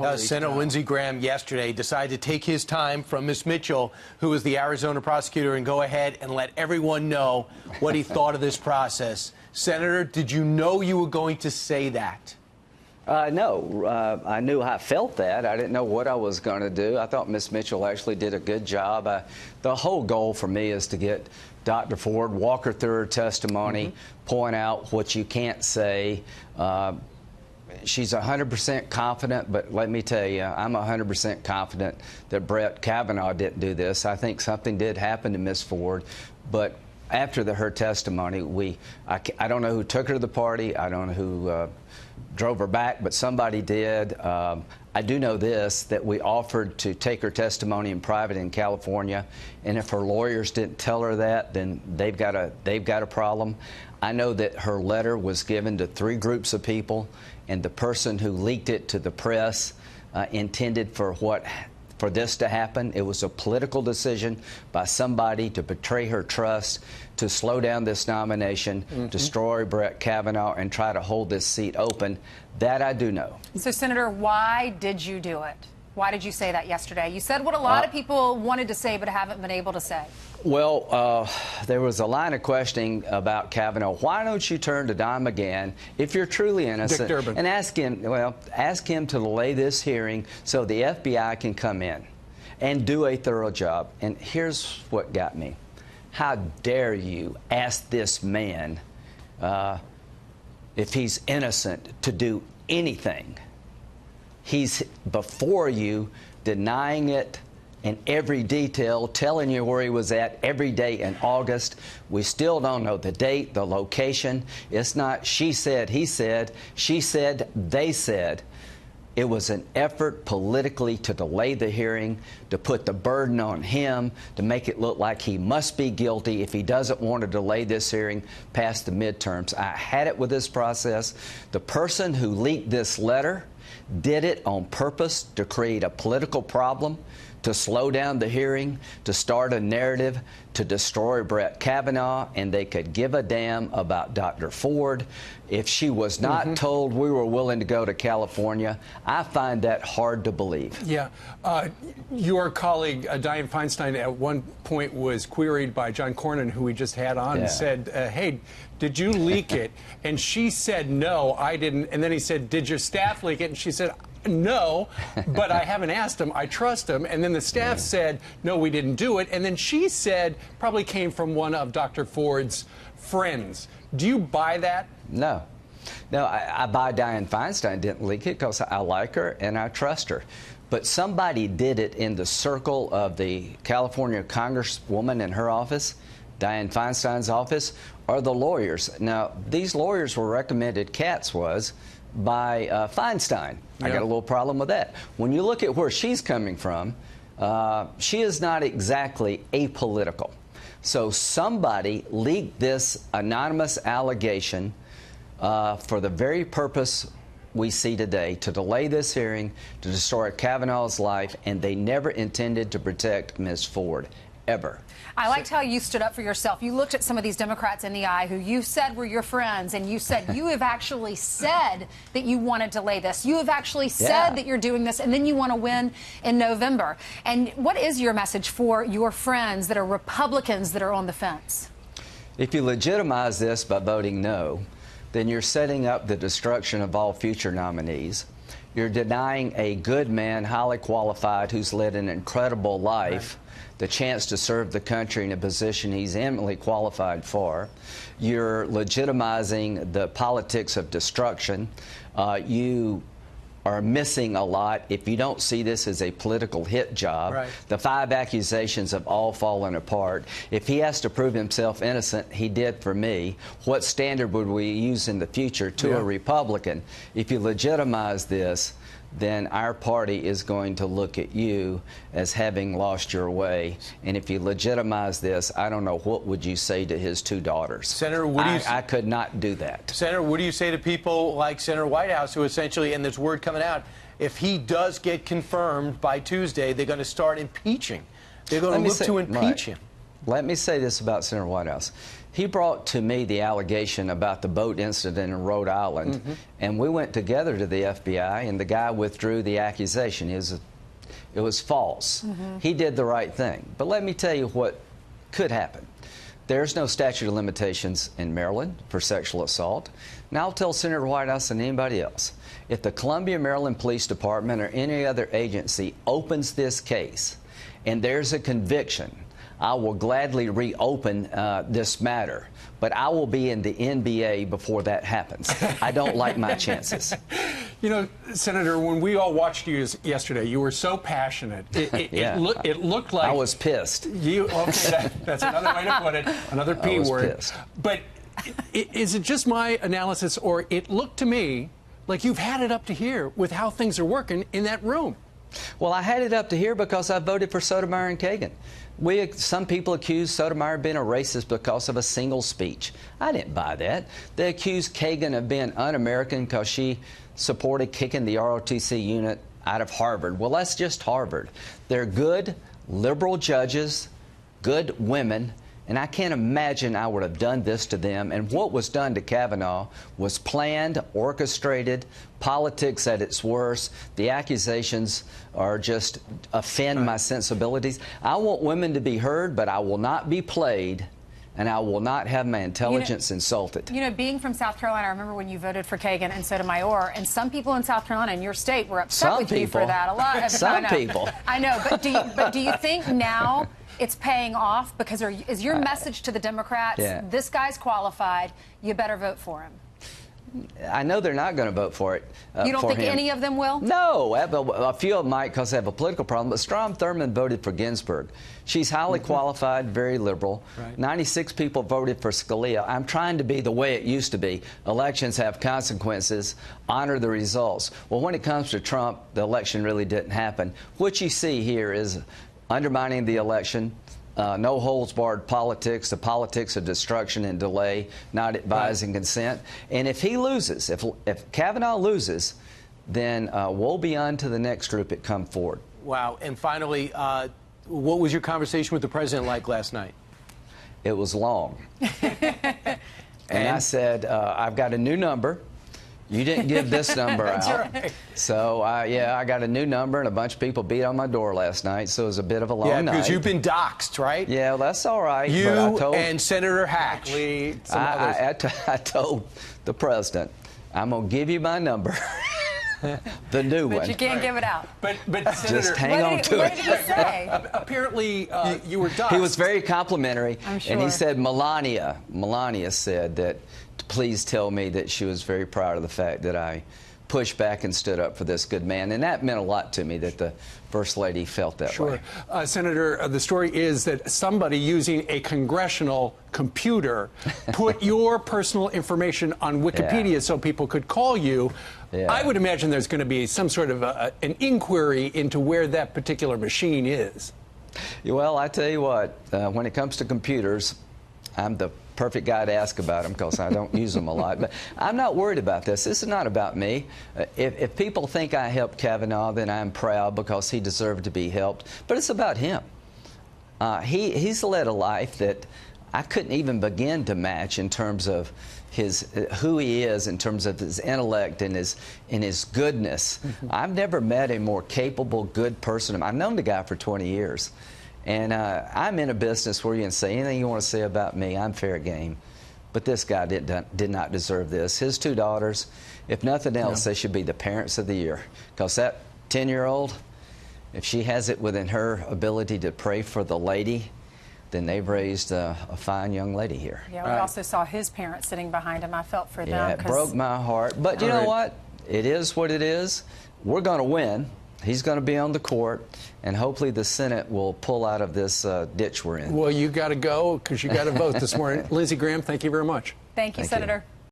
Senator Lindsey Graham yesterday decided to take his time from Ms. Mitchell, who was the Arizona prosecutor, and go ahead and let everyone know what he thought of this process. Senator, did you know you were going to say that? No, I knew I felt that. I didn't know what I was going to do. I thought Ms. Mitchell actually did a good job. The whole goal for me is to get Dr. Ford, walk her through her testimony, point out what you can't say. She's 100% confident, but let me tell you, I'm 100% confident that Brett Kavanaugh didn't do this. I think something did happen to Ms. Ford, but after her testimony, I don't know who took her to the party. I don't know who drove her back, but somebody did. I do know this, that we offered to take her testimony in private in California, and if her lawyers didn't tell her that, then they've got a problem. I know that her letter was given to 3 groups of people, and the person who leaked it to the press intended for this to happen. It was a political decision by somebody to betray her trust, to slow down this nomination, destroy Brett Kavanaugh, and try to hold this seat open. That I do know. So, Senator, why did you do it? Why did you say that yesterday? You said what a lot of people wanted to say but haven't been able to say. Well, there was a line of questioning about Kavanaugh. Why don't you turn to Don McGahn if you're truly innocent and ask him to delay this hearing so the FBI can come in and do a thorough job. And here's what got me. How dare you ask this man if he's innocent to do anything? He's before you, denying it in every detail, telling you where he was at every day in August. We still don't know the date, the location. It's not she said, he said, she said, they said. It was an effort politically to delay the hearing, to put the burden on him, to make it look like he must be guilty if he doesn't want to delay this hearing past the midterms. I had it with this process. The person who leaked this letter did it on purpose to create a political problem, to slow down the hearing, to start a narrative, to destroy Brett Kavanaugh, and they could give a damn about Dr. Ford. If she was not told we were willing to go to California, I find that hard to believe. Yeah. Your colleague, Dianne Feinstein, at one point was queried by John Cornyn, who we just had on, and said, hey, did you leak it? And she said, no, I didn't. And then he said, did your staff leak it? And she said, no, but I haven't asked him. I trust him. And then the staff said, no, we didn't do it. And then she said, probably came from one of Dr. Ford's friends. Do you buy that? No. No, I buy Dianne Feinstein didn't leak it because I like her and I trust her. But somebody did it in the circle of the California Congresswoman in her office, Dianne Feinstein's office, or the lawyers. Now, these lawyers were recommended, Katz was, by Feinstein. I got a little problem with that. When you look at where she's coming from, she is not exactly apolitical. So somebody leaked this anonymous allegation for the very purpose we see today, to delay this hearing, to destroy Kavanaugh's life, and they never intended to protect Ms. Ford, ever. I liked how you stood up for yourself. You looked at some of these Democrats in the eye who you said were your friends, and you said you have actually said that you want to delay this. You have actually said that you're doing this, and then you want to win in November. And what is your message for your friends that are Republicans that are on the fence? If you legitimize this by voting no, then you're setting up the destruction of all future nominees. You're denying a good man, highly qualified, who's led an incredible life, the chance to serve the country in a position he's eminently qualified for. You're legitimizing the politics of destruction. You are missing a lot if you don't see this as a political hit job. The 5 accusations have all fallen apart. If he has to prove himself innocent, he did for me. What standard would we use in the future to a Republican? If you legitimize this, then our party is going to look at you as having lost your way. And if you legitimize this, I don't know, what would you say to his 2 daughters? Senator, what do you I could not do that. Senator, what do you say to people like Senator Whitehouse, who essentially, and there's word coming out, if he does get confirmed by Tuesday, they're going to start impeaching. They're going to look to impeach him. let me say this about Senator Whitehouse. He brought to me the allegation about the boat incident in Rhode Island, and we went together to the FBI, and the guy withdrew the accusation. It was false. He did the right thing. But let me tell you what could happen. There's no statute of limitations in Maryland for sexual assault. Now I'll tell Senator Whitehouse and anybody else, if the Columbia, Maryland Police Department or any other agency opens this case and there's a conviction, I will gladly reopen this matter, but I will be in the NBA before that happens. I don't like my chances. You know, Senator, when we all watched you yesterday, you were so passionate. It looked like... I was pissed. That's another way to put it, another P word. Pissed. But is it just my analysis, or it looked to me like you've had it up to here with how things are working in that room? Well, I had it up to here because I voted for Sotomayor and Kagan. Some people accuse Sotomayor of being a racist because of a single speech. I didn't buy that. They accused Kagan of being un-American because she supported kicking the ROTC unit out of Harvard. Well, that's just Harvard. They're good, liberal judges, good women, and I can't imagine I would have done this to them. And what was done to Kavanaugh was planned, orchestrated, politics at its worst. The accusations are just offend my sensibilities. I want women to be heard, but I will not be played, and I will not have my intelligence insulted. You know, being from South Carolina, I remember when you voted for Kagan and Sotomayor, and some people in South Carolina, in your state, were upset with you for that. A lot. Some people. I know, but do you think now it's paying off? Because is your message to the Democrats, this guy's qualified, you better vote for him? I know they're not going to vote for it. You don't think any of them will? No. A few of them might because they have a political problem. But Strom Thurmond voted for Ginsburg. She's highly qualified, very liberal. Right. 96 people voted for Scalia. I'm trying to be the way it used to be. Elections have consequences. Honor the results. Well, when it comes to Trump, the election really didn't happen. What you see here is undermining the election. No holds barred politics, the politics of destruction and delay, not advising consent. And if he loses, if Kavanaugh loses, then woe be unto the next group that come forward. Wow. And finally, what was your conversation with the president like last night? It was long. And I said, I've got a new number. You didn't give this number out. Right. So, I got a new number, and a bunch of people beat on my door last night, so it was a bit of a long night. Yeah, because you've been doxxed, right? Yeah, well, that's all right. You and Senator Hatch. I told the president, I'm going to give you my number. The new one. But you can't give it out. But just Senator, hang on to it. What did he say? Apparently, you were doxxed. He was very complimentary. I'm sure. And he said Melania said that, please tell me that she was very proud of the fact that I pushed back and stood up for this good man. And that meant a lot to me that the First Lady felt that way. Senator, the story is that somebody using a congressional computer put your personal information on Wikipedia so people could call you. I would imagine there's going to be some sort of an inquiry into where that particular machine is. Well, I tell you what, when it comes to computers, I'm the perfect guy to ask about them because I don't use them a lot. But I'm not worried about this. This is not about me. If people think I helped Kavanaugh, then I'm proud because he deserved to be helped. But it's about him. He's led a life that I couldn't even begin to match in terms of who he is, in terms of his intellect and his goodness. I've never met a more capable, good person. I've known the guy for 20 years. And I'm in a business where you can say anything you want to say about me. I'm fair game. But this guy did not deserve this. His two daughters, if nothing else, they should be the parents of the year. Because that 10-year-old, if she has it within her ability to pray for the lady, then they've raised a fine young lady here. Yeah, we also saw his parents sitting behind him. I felt for them. Yeah, it broke my heart. But you know what? It is what it is. We're going to win. He's going to be on the court, and hopefully the Senate will pull out of this ditch we're in. Well, you got to go because you got to vote this morning. Lindsey Graham, thank you very much. Thank you, Senator.